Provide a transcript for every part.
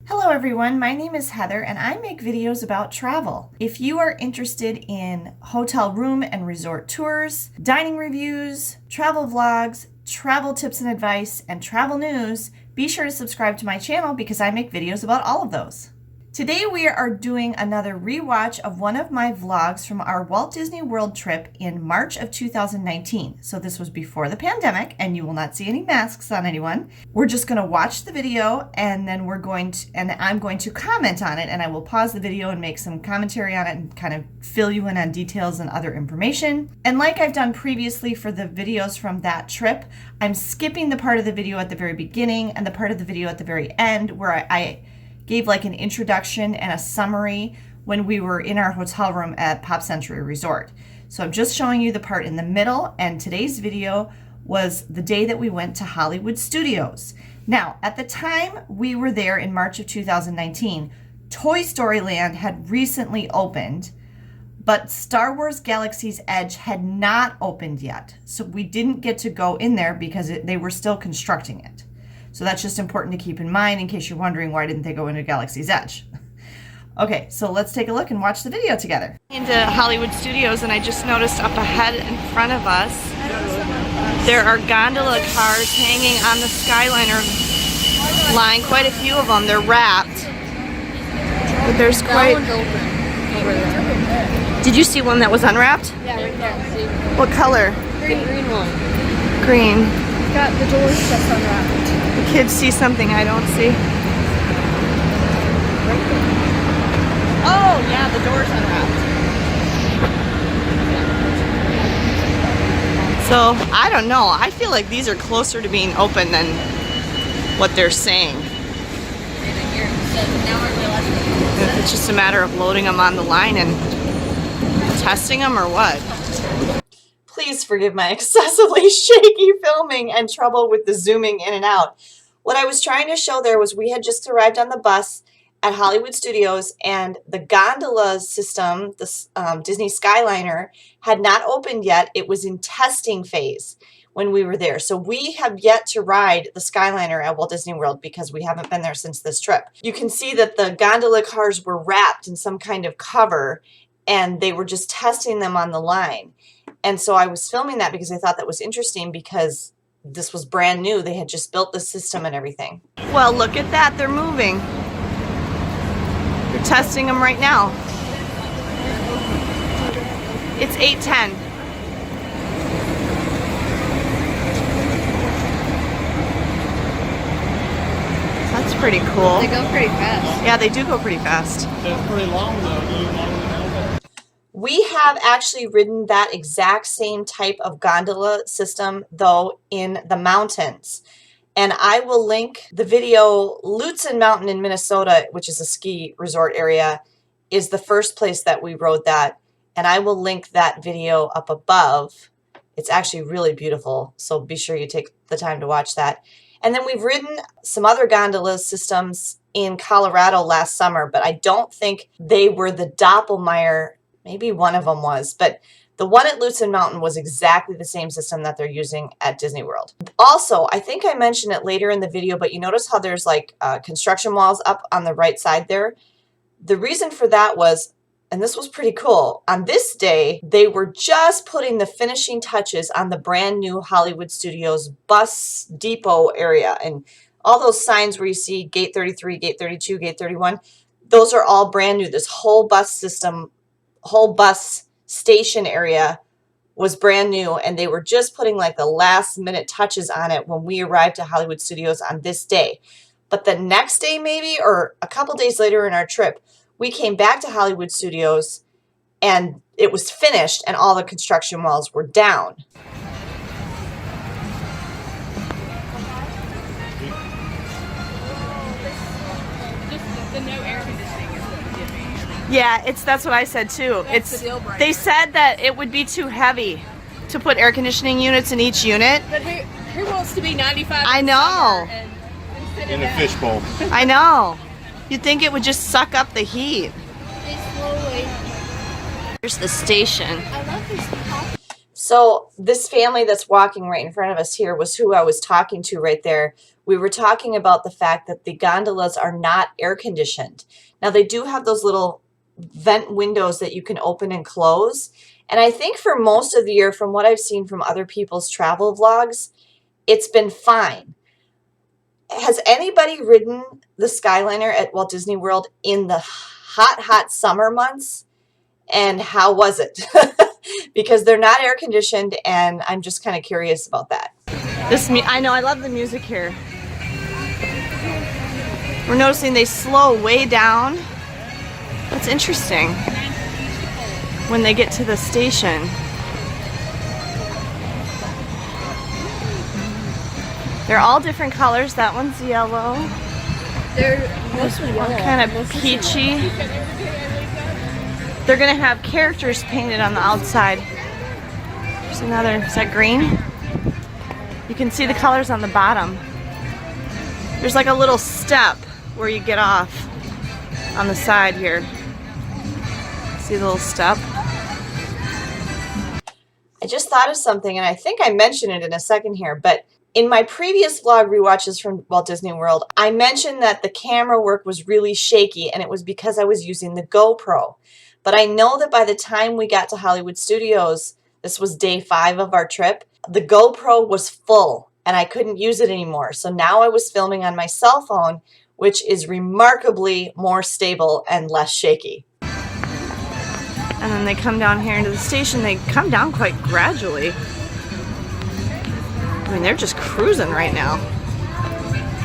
Hello everyone, my name is Heather and I make videos about travel. If you are interested in hotel room and resort tours, dining reviews, travel vlogs, travel tips and advice, and travel news, be sure to subscribe to my channel because I make videos about all of those. Today we are doing another rewatch of one of my vlogs from our Walt Disney World trip in March of 2019. So this was before the pandemic and you will not see any masks on anyone. We're just going to watch the video and then I'm going to comment on it, and I will pause the video and make some commentary on it and kind of fill you in on details and other information. And like I've done previously for the videos from that trip, I'm skipping the part of the video at the very beginning and the part of the video at the very end where I gave like an introduction and a summary when we were in our hotel room at Pop Century Resort. So I'm just showing you the part in the middle, and today's video was the day that we went to Hollywood Studios. Now, at the time we were there in March of 2019, Toy Story Land had recently opened, but Star Wars Galaxy's Edge had not opened yet. So we didn't get to go in there because they were still constructing it. So that's just important to keep in mind in case you're wondering why didn't they go into Galaxy's Edge. Okay, so let's take a look and watch the video together. Into Hollywood Studios, and I just noticed up ahead in front of us, there are gondola cars hanging on the Skyliner line, quite a few of them. They're wrapped, but there's quite... Did you see one that was unwrapped? Yeah, right there. See? What color? Green. The green one. Green. It's got the doors just unwrapped. The kids see something I don't see. Oh, yeah, the door's unwrapped. So, I don't know. I feel like these are closer to being open than what they're saying. If it's just a matter of loading them on the line and testing them or what? Please forgive my excessively shaky filming and trouble with the zooming in and out. What I was trying to show there was we had just arrived on the bus at Hollywood Studios, and the gondola system, the Disney Skyliner, had not opened yet. It was in testing phase when we were there. So we have yet to ride the Skyliner at Walt Disney World because we haven't been there since this trip. You can see that the gondola cars were wrapped in some kind of cover, and they were just testing them on the line. And so I was filming that because I thought that was interesting because this was brand new. They had just built the system and everything. Well, look at that. They're moving. They're testing them right now. It's 8:10. That's pretty cool. They go pretty fast. Yeah, they do go pretty fast. They're pretty long though. We have actually ridden that exact same type of gondola system, though, in the mountains. And I will link the video. Lutsen Mountain in Minnesota, which is a ski resort area, is the first place that we rode that. And I will link that video up above. It's actually really beautiful, so be sure you take the time to watch that. And then we've ridden some other gondola systems in Colorado last summer, but I don't think they were the Doppelmayr. Maybe one of them was, but the one at Lutsen Mountain was exactly the same system that they're using at Disney World. Also, I think I mentioned it later in the video, but you notice how there's like construction walls up on the right side there? The reason for that was, and this was pretty cool, on this day, they were just putting the finishing touches on the brand new Hollywood Studios bus depot area. And all those signs where you see Gate 33, Gate 32, Gate 31, those are all brand new. This whole bus system, whole bus station area was brand new, and they were just putting like the last minute touches on it when we arrived at Hollywood Studios on this day. But the next day maybe, or a couple days later in our trip, we came back to Hollywood Studios and it was finished and all the construction walls were down. The no air conditioning is what did me. Yeah, that's what I said too. That's the deal breaker. They said that it would be too heavy to put air conditioning units in each unit. But who wants to be 95 I in know. summer and instead In of a that, fishbowl. I know. You'd think it would just suck up the heat. they slowly. Here's the station. I love this coffee. So this family that's walking right in front of us here was who I was talking to right there. We were talking about the fact that the gondolas are not air conditioned. Now they do have those little vent windows that you can open and close. And I think for most of the year, from what I've seen from other people's travel vlogs, it's been fine. Has anybody ridden the Skyliner at Walt Disney World in the hot, hot summer months? And how was it? Because they're not air conditioned, and I'm just kind of curious about that. I know, I love the music here. We're noticing they slow way down. That's interesting. When they get to the station. They're all different colors. That one's yellow. They're mostly yellow. Kind of peachy. They're gonna have characters painted on the outside. There's another, is that green? You can see the colors on the bottom. There's like a little step where you get off on the side here. See the little step? I just thought of something, and I think I mentioned it in a second here, but in my previous vlog rewatches from Walt Disney World, I mentioned that the camera work was really shaky, and it was because I was using the GoPro. But I know that by the time we got to Hollywood Studios, this was day 5 of our trip, the GoPro was full and I couldn't use it anymore. So now I was filming on my cell phone, which is remarkably more stable and less shaky. And then they come down here into the station. They come down quite gradually. I mean, they're just cruising right now.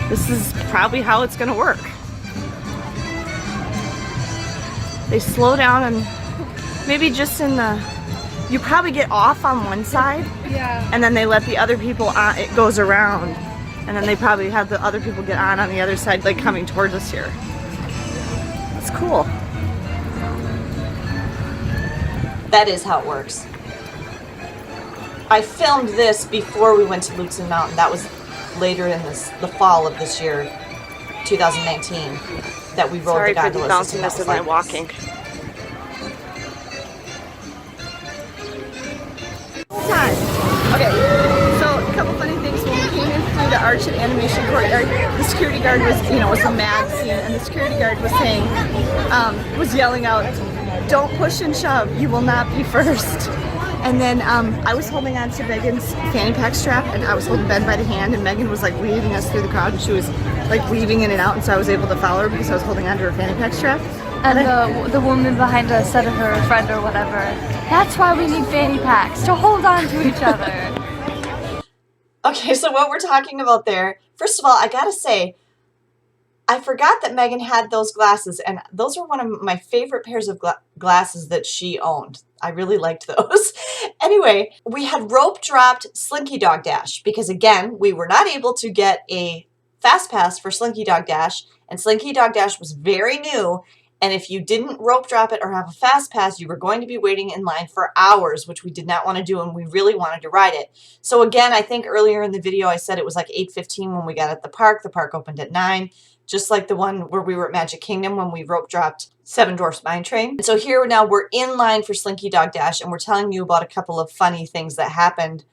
This is probably how it's gonna work. They slow down and maybe just in the, you probably get off on one side, yeah, and then they let the other people on, it goes around, and then they probably have the other people get on the other side, like coming towards us here. It's cool. That is how it works. I filmed this before we went to Lutsen Mountain. That was later in the fall of this year, 2019. That we rode the gondolas. Sorry for the bounciness of my walking. Okay, so a couple funny things. When we came in through the Arch and Animation Courtyard, the security guard was, it was a mad scene, and the security guard was saying, was yelling out, "Don't push and shove, you will not be first." And then I was holding on to Megan's fanny pack strap, and I was holding Ben by the hand, and Megan was like weaving us through the crowd, and she was like weaving in and out, and so I was able to follow her because I was holding onto her fanny pack strap. And the woman behind us said to her friend or whatever, "That's why we need fanny packs, to hold on to each other." Okay, so what we're talking about there, first of all, I gotta say, I forgot that Megan had those glasses, and those were one of my favorite pairs of glasses that she owned. I really liked those. Anyway, we had rope dropped Slinky Dog Dash because, again, we were not able to get a fast pass for Slinky Dog Dash, and Slinky Dog Dash was very new, and if you didn't rope drop it or have a fast pass, you were going to be waiting in line for hours, which we did not want to do, and we really wanted to ride it. So again, I think earlier in the video I said it was like 8:15 when we got at the park. The park opened at 9. Just like the one where we were at Magic Kingdom when we rope dropped Seven Dwarfs Mine Train. And so here now we're in line for Slinky Dog Dash, and we're telling you about a couple of funny things that happened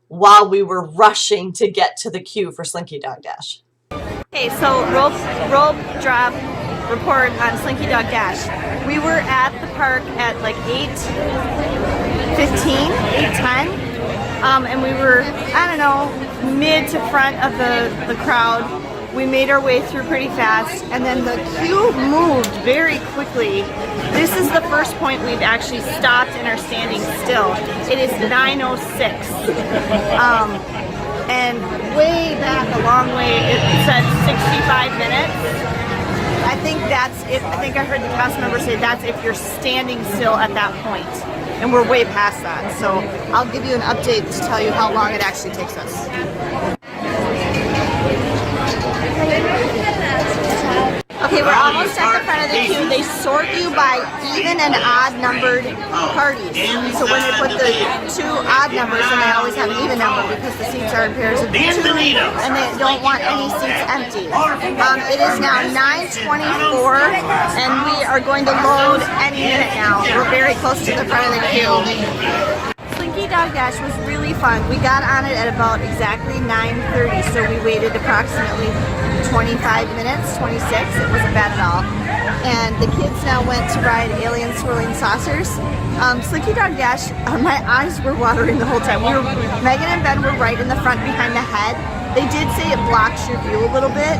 while we were rushing to get to the queue for Slinky Dog Dash. Okay, so rope drop report on Slinky Dog Dash. We were at the park at like 8:15, 8:10, and we were, I don't know, mid to front of the crowd. We made our way through pretty fast, and then the queue moved very quickly. This is the first point we've actually stopped and are standing still. It is 9:06. And way back, a long way, it said 65 minutes. I think that's it. I think I heard the cast member say that's if you're standing still at that point. And we're way past that. So I'll give you an update to tell you how long it actually takes us. Okay, we're almost at the front of the queue. They sort you by even and odd numbered parties. So when they put the 2 odd numbers, then they always have an even number because the seats are in pairs of 2 and they don't want any seats empty. It is now 9:24 and we are going to load any minute now. We're very close to the front of the queue. Slinky Dog Dash was really fun. We got on it at about exactly 9:30, so we waited approximately 25 minutes, 26. It wasn't bad at all. And the kids now went to ride Alien Swirling Saucers. Slinky Dog Dash, my eyes were watering the whole time. Megan and Ben were right in the front behind the head. They did say it blocks your view a little bit.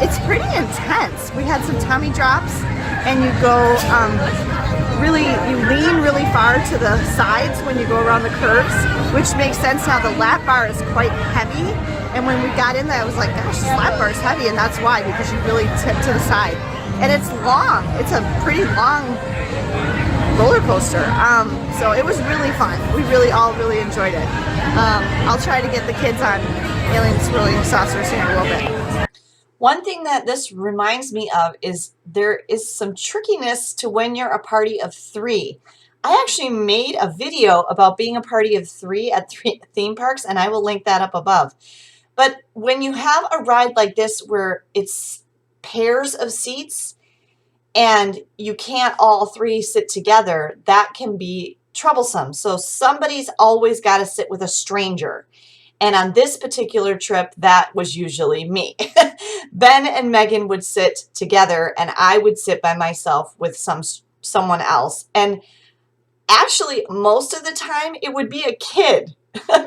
It's pretty intense. We had some tummy drops, and you go you lean really far to the sides when you go around the curves, which makes sense now. The lap bar is quite heavy, and when we got in there, I was like, gosh, this lap bar is heavy, and that's why, because you really tip to the side. And it's long. It's a pretty long roller coaster. So it was really fun. We all really enjoyed it. I'll try to get the kids on Alien Swirling Saucers here in a little bit. One thing that this reminds me of is there is some trickiness to when you're a party of 3. I actually made a video about being a party of 3 at 3 theme parks, and I will link that up above. But when you have a ride like this where it's pairs of seats and you can't all 3 sit together, that can be troublesome. So somebody's always got to sit with a stranger. And on this particular trip, that was usually me. Ben and Megan would sit together, and I would sit by myself with someone else. And actually, most of the time, it would be a kid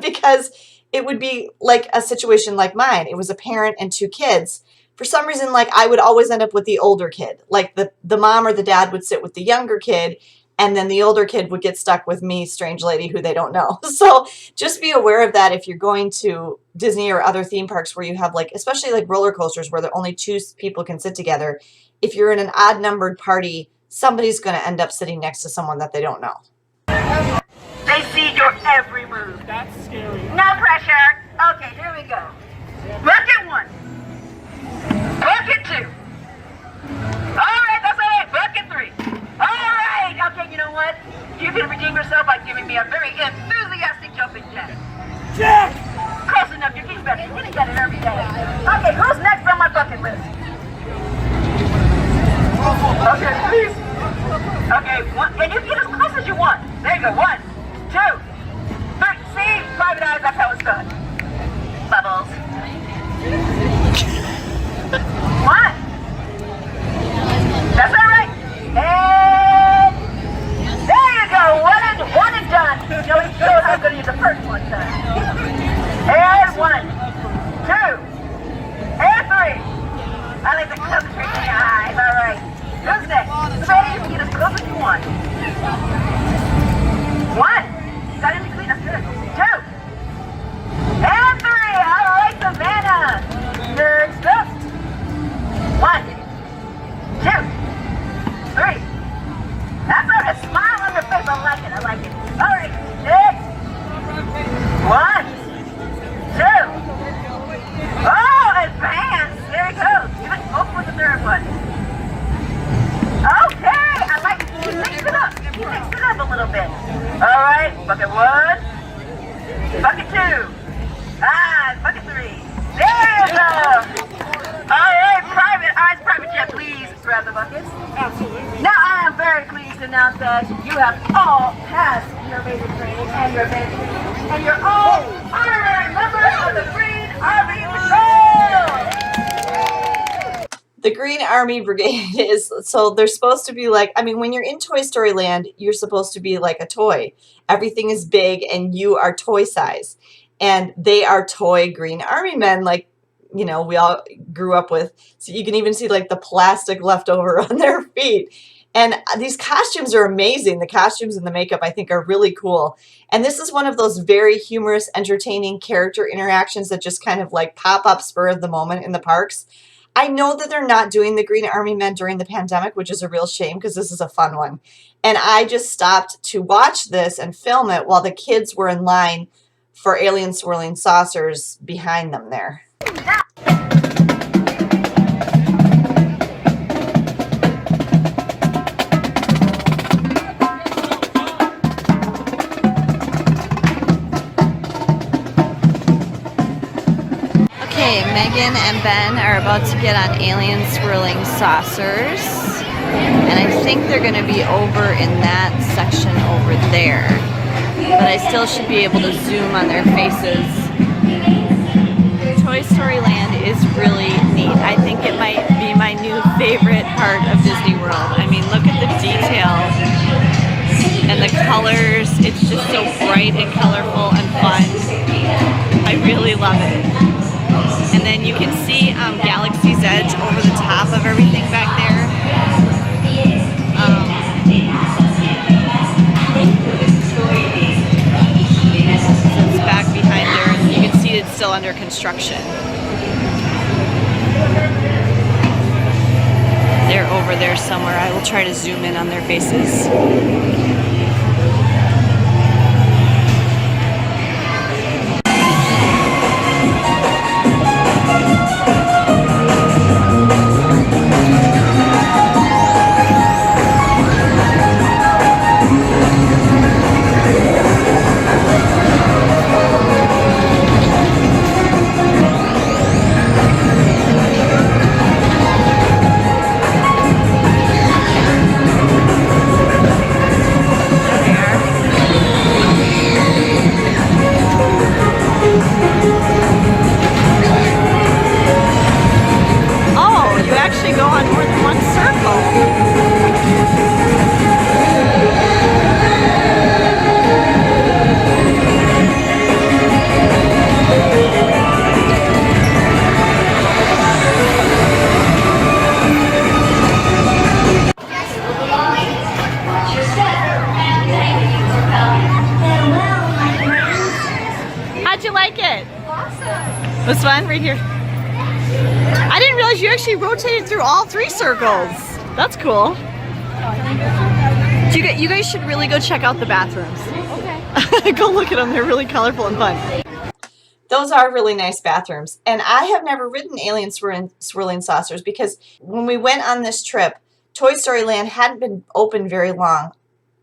because it would be like a situation like mine. It was a parent and 2 kids. For some reason, like I would always end up with the older kid. Like the mom or the dad would sit with the younger kid, and then the older kid would get stuck with me, strange lady who they don't know. So just be aware of that if you're going to Disney or other theme parks where you have like, especially like roller coasters where only 2 people can sit together. If you're in an odd numbered party, somebody's going to end up sitting next to someone that they don't know. They see your every move. That's scary. No pressure. Okay, here we go. Bucket 1. Bucket 2. All right, that's all right. Bucket 3. All right. Okay, you know what? You can redeem yourself by giving me a very enthusiastic jumping jack. Jack! Close enough. You're getting better. You're getting better every day. Okay, who's next on my bucket list? Okay, please. Okay, and you get as close as you want. There you go. 1, 2, 3. See? Private eyes, that's how it's done. Bubbles. 1. That's all right. And there you go. One and done. You know, you know how I'm going to use the first one time. And 1, 2, and 3. I like the concentrate in the eyes. All right. Who's next? Ready? You can get as close as you want. 1. Got it in between. That's good. 2. And 3. All right, Savannah. Next up. 1, 2, 3. That's all right. Smile on your face. I like it. I like it. All right. Next. 1, 2. Oh, advance. There it goes. Even open the third one. Okay. I like it. You mixed it up. You mixed it up a little bit. All right. Bucket 1. Bucket 2. Bucket 3. There you go. All right, private jet, please grab the buckets. Absolutely. Now I am very pleased to announce that you have all passed your basic training and your advanced training, and you're all honorary members of the Green Army Patrol. The Green Army Brigade is, so they're supposed to be like, I mean, when you're in Toy Story Land, you're supposed to be like a toy. Everything is big and you are toy size. And they are toy Green Army men, like, you know, we all grew up with. So you can even see like the plastic left over on their feet. And these costumes are amazing. The costumes and the makeup, I think, are really cool. And this is one of those very humorous, entertaining character interactions that just kind of like pop up spur of the moment in the parks. I know that they're not doing the Green Army Men during the pandemic, which is a real shame because this is a fun one. And I just stopped to watch this and film it while the kids were in line for Alien Swirling Saucers behind them there. Okay, Megan and Ben are about to get on Alien Swirling Saucers, and I think they're going to be over in that section over there. but I still should be able to zoom on their faces. Toy Story Land is really neat. I think it might be my new favorite part of Disney World. I mean, look at the detail and the colors. It's just so bright and colorful and fun. I really love it. And then you can see Galaxy's Edge over the top of everything back there. So it's back behind there, and you can see it's still under construction. They're over there somewhere. I will try to zoom in on their faces. This one right here. I didn't realize you actually rotated through all 3 circles. That's cool. You guys should really go check out the bathrooms. Okay. Go look at them. They're really colorful and fun. Those are really nice bathrooms. And I have never ridden Alien Swirling Saucers because when we went on this trip, Toy Story Land hadn't been open very long.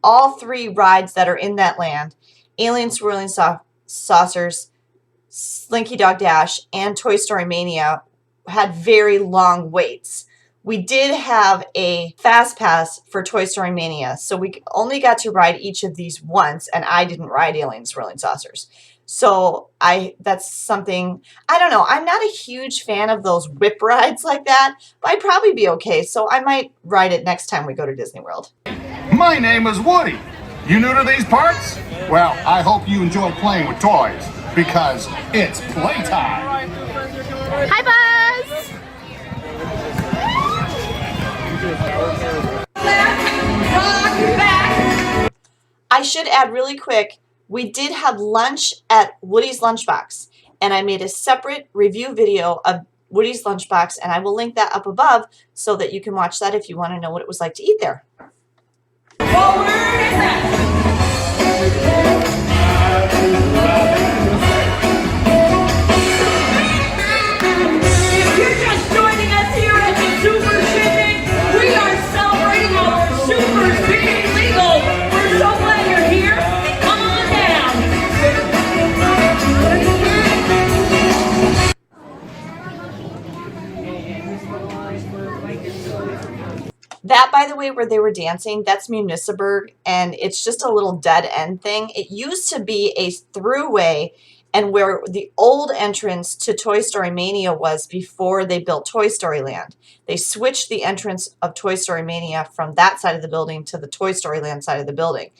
All 3 rides that are in that land, Alien Swirling Saucers, Slinky Dog Dash, and Toy Story Mania, had very long waits. We did have a fast pass for Toy Story Mania, so we only got to ride each of these once, and I didn't ride Alien Swirling Saucers. So that's something, I don't know, I'm not a huge fan of those whip rides like that, but I'd probably be okay, so I might ride it next time we go to Disney World. My name is Woody. You new to these parts? Well, I hope you enjoy playing with toys, because it's playtime. Hi, Buzz! I should add really quick, we did have lunch at Woody's Lunchbox, and I made a separate review video of Woody's Lunchbox, and I will link that up above so that you can watch that if you want to know what it was like to eat there. If you're just joining us here at the Super Shipping, we are celebrating our supers being legal. We're so glad you're here. Come on down. That, by the way, where they were dancing, that's Municiberg, and it's just a little dead end thing. It used to be a throughway, and where the old entrance to Toy Story Mania was before they built Toy Story Land. They switched the entrance of Toy Story Mania from that side of the building to the Toy Story Land side of the building.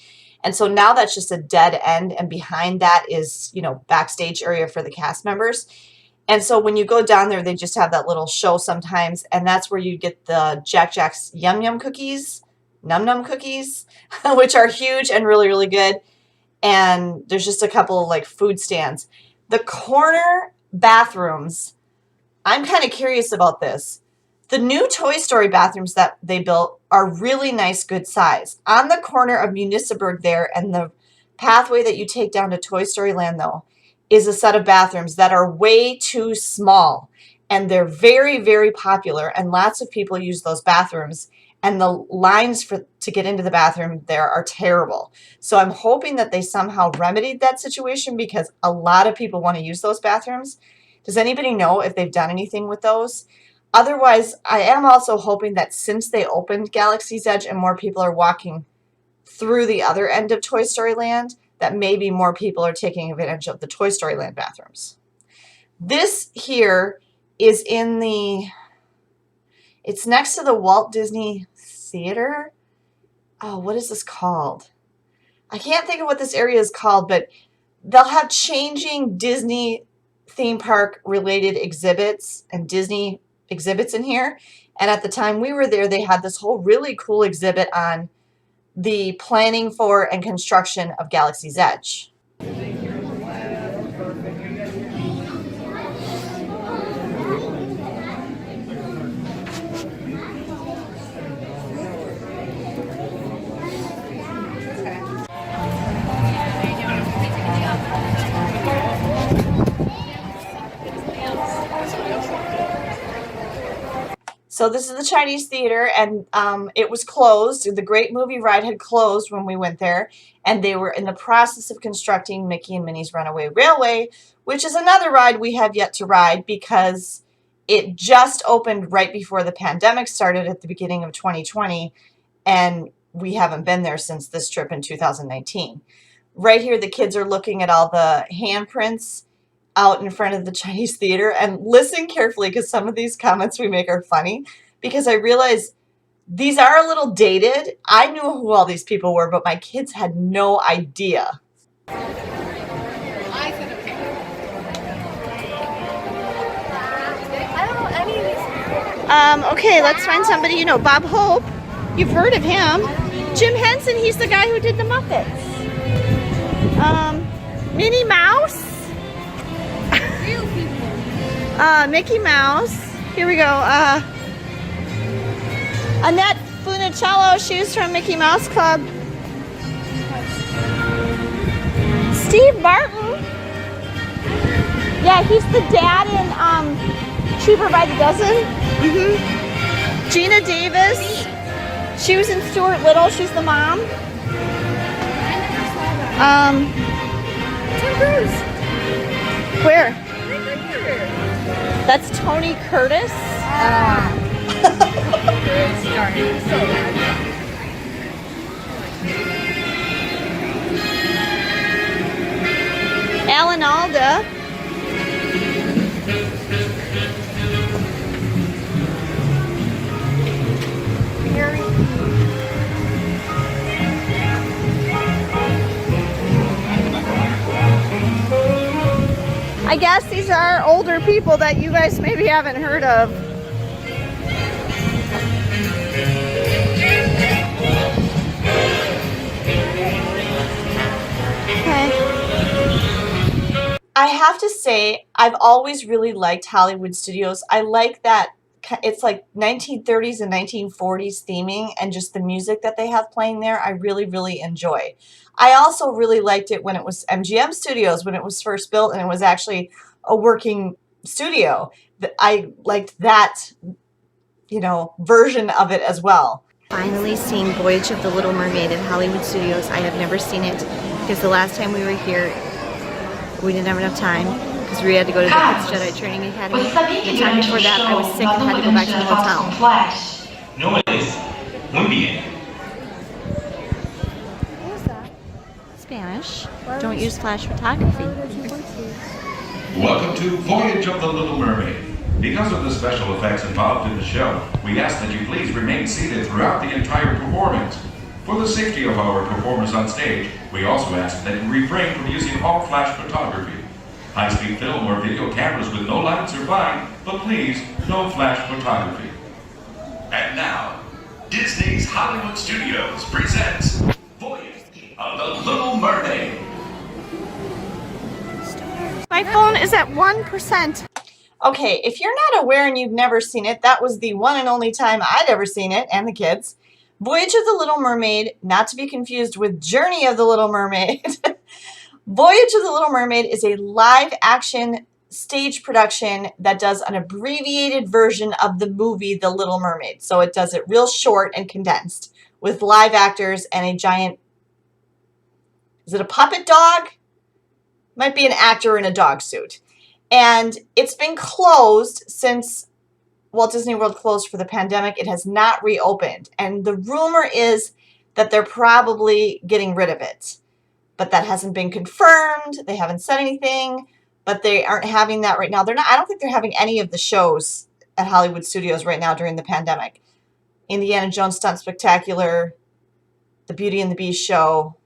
And so now that's just a dead end, and behind that is, you know, backstage area for the cast members. And so when you go down there, they just have that little show sometimes, and that's where you get the Jack Jack's Yum Yum cookies, Num Num cookies, which are huge and really, really good. And there's just a couple of like food stands. The corner bathrooms, I'm kind of curious about this. The new Toy Story bathrooms that they built are really nice, good size. On the corner of Municiberg there and the pathway that you take down to Toy Story Land, though, is a set of bathrooms that are way too small. And they're very, very popular, and lots of people use those bathrooms. And the lines to get into the bathroom there are terrible. So I'm hoping that they somehow remedied that situation because a lot of people want to use those bathrooms. Does anybody know if they've done anything with those? Otherwise, I am also hoping that since they opened Galaxy's Edge and more people are walking through the other end of Toy Story Land, that maybe more people are taking advantage of the Toy Story Land bathrooms. This here is in the, it's next to the Walt Disney Theater. Oh, what is this called? I can't think of what this area is called, but they'll have changing Disney theme park related exhibits and Disney exhibits in here. And at the time we were there, they had this whole really cool exhibit on the planning for and construction of Galaxy's Edge. So this is the Chinese theater, and it was closed. The Great Movie Ride had closed when we went there, and they were in the process of constructing Mickey and Minnie's Runaway Railway, which is another ride we have yet to ride because it just opened right before the pandemic started at the beginning of 2020, and we haven't been there since this trip in 2019. Right here, the kids are looking at all the handprints out in front of the Chinese theater, and listen carefully because some of these comments we make are funny because I realize these are a little dated. I knew who all these people were, but my kids had no idea. I said okay. I don't know any of these. Okay, let's find somebody you know. Bob Hope, you've heard of him. Jim Henson, he's the guy who did the Muppets. Minnie Mouse. Real people. Mickey Mouse. Here we go. Annette Funicello, she's from Mickey Mouse Club. Steve Martin. Yeah, he's the dad in Cheaper by the Dozen. Gina Davis. She was in Stuart Little. She's the mom. Tim Cruise. Where? That's Tony Curtis. Alan Alda. I guess these are older people that you guys maybe haven't heard of. I have to say, I've always really liked Hollywood Studios. I like that it's like 1930s and 1940s theming and just the music that they have playing there. I really, really enjoy. I also really liked it when it was MGM Studios, when it was first built and it was actually a working studio. I liked that, you know, version of it as well. Finally seen Voyage of the Little Mermaid at Hollywood Studios. I have never seen it because the last time we were here, we didn't have enough time because we had to go to the Kids Jedi Training Academy. The time before that, I was sick and had to go back to the hotel. No, it is. Muy bien. What was that? Spanish. Don't use flash photography. Welcome to Voyage of the Little Mermaid. Because of the special effects involved in the show, we ask that you please remain seated throughout the entire performance. For the safety of our performers on stage, we also ask that you refrain from using all flash photography. High-speed film or video cameras with no lights are fine, but please, no flash photography. And now, Disney's Hollywood Studios presents Voyage of the Little Mermaid. My phone is at 1%. Okay, if you're not aware and you've never seen it, that was the one and only time I'd ever seen it, and the kids. Voyage of the Little Mermaid, not to be confused with Journey of the Little Mermaid. Voyage of the Little Mermaid is a live-action stage production that does an abbreviated version of the movie The Little Mermaid. So it does it real short and condensed with live actors and a giant... Is it a puppet dog? Might be an actor in a dog suit. And it's been closed since Walt Disney World closed for the pandemic. It has not reopened. And the rumor is that they're probably getting rid of it. but that hasn't been confirmed. They haven't said anything, but they aren't having that right now. They're not. I don't think they're having any of the shows at Hollywood Studios right now during the pandemic. Indiana Jones Stunt Spectacular, the Beauty and the Beast show,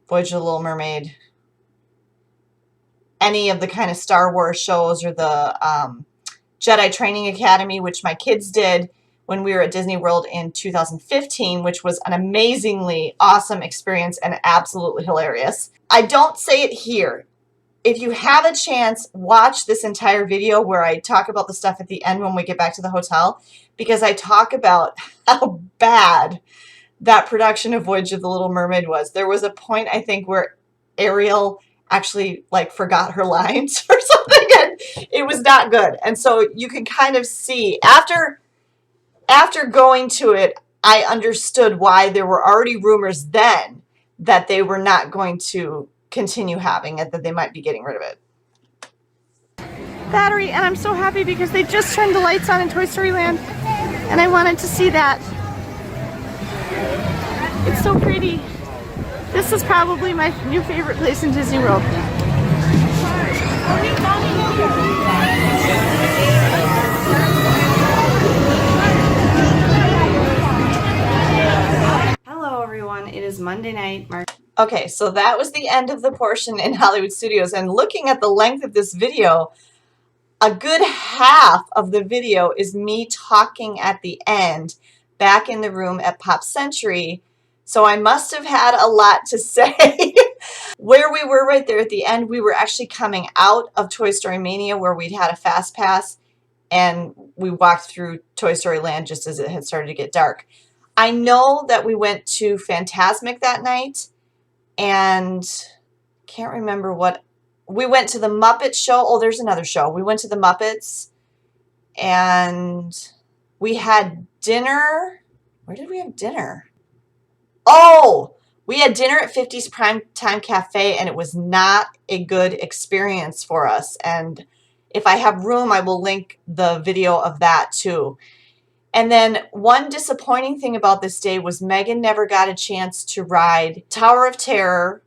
Voyage of the Little Mermaid, any of the kind of Star Wars shows, or the Jedi Training Academy, which my kids did when we were at Disney World in 2015, which was an amazingly awesome experience and absolutely hilarious. I don't say it here. If you have a chance, watch this entire video where I talk about the stuff at the end when we get back to the hotel, because I talk about how bad that production of Voyage of the Little Mermaid was. There was a point, I think, where Ariel actually like forgot her lines or something, and it was not good. And so you can kind of see after going to it, I understood why there were already rumors then that they were not going to continue having it, that they might be getting rid of it. Battery, and I'm so happy because they just turned the lights on in Toy Story Land, and I wanted to see that. It's so pretty. This is probably my new favorite place in Disney World. Hello everyone, it is Monday night, Okay, so that was the end of the portion in Hollywood Studios, and looking at the length of this video, a good half of the video is me talking at the end back in the room at Pop Century, so I must have had a lot to say. Where we were right there at the end, we were actually coming out of Toy Story Mania, where we'd had a fast pass, and we walked through Toy Story Land just as it had started to get dark. I know that we went to Fantasmic that night, and can't remember what. We went to the Muppet show. Oh, there's another show. We went to the Muppets, and we had dinner. Where did we have dinner? Oh, we had dinner at 50's Primetime Cafe, and it was not a good experience for us. And if I have room, I will link the video of that too. And then one disappointing thing about this day was Megan never got a chance to ride Tower of Terror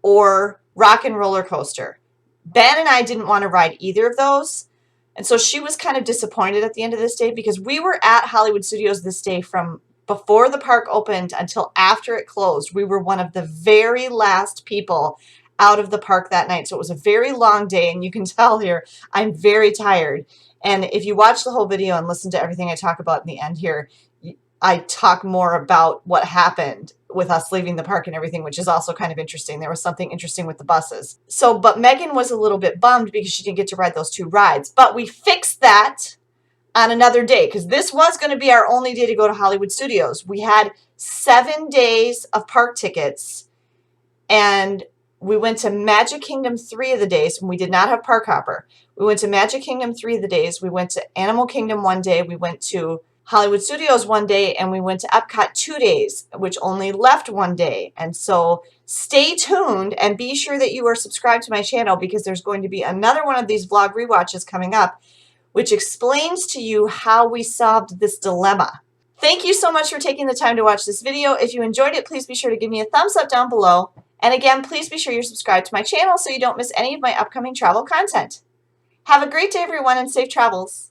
or Rock and Roller Coaster. Ben and I didn't want to ride either of those. And so she was kind of disappointed at the end of this day, because we were at Hollywood Studios this day from before the park opened until after it closed. We were one of the very last people out of the park that night. So it was a very long day, and you can tell here I'm very tired. And if you watch the whole video and listen to everything I talk about in the end here, I talk more about what happened with us leaving the park and everything, which is also kind of interesting. There was something interesting with the buses. So, but Megan was a little bit bummed because she didn't get to ride those two rides. But we fixed that on another day, because this was going to be our only day to go to Hollywood Studios. We had 7 days of park tickets, and we went to Magic Kingdom 3 of the days, and we did not have Park Hopper. We went to Magic Kingdom 3 of the days. We went to Animal Kingdom 1 day. We went to Hollywood Studios 1 day, and we went to Epcot 2 days, which only left 1 day. And so stay tuned and be sure that you are subscribed to my channel, because there's going to be another one of these vlog rewatches coming up, which explains to you how we solved this dilemma. Thank you so much for taking the time to watch this video. If you enjoyed it, please be sure to give me a thumbs up down below. And again, please be sure you're subscribed to my channel so you don't miss any of my upcoming travel content. Have a great day, everyone, and safe travels.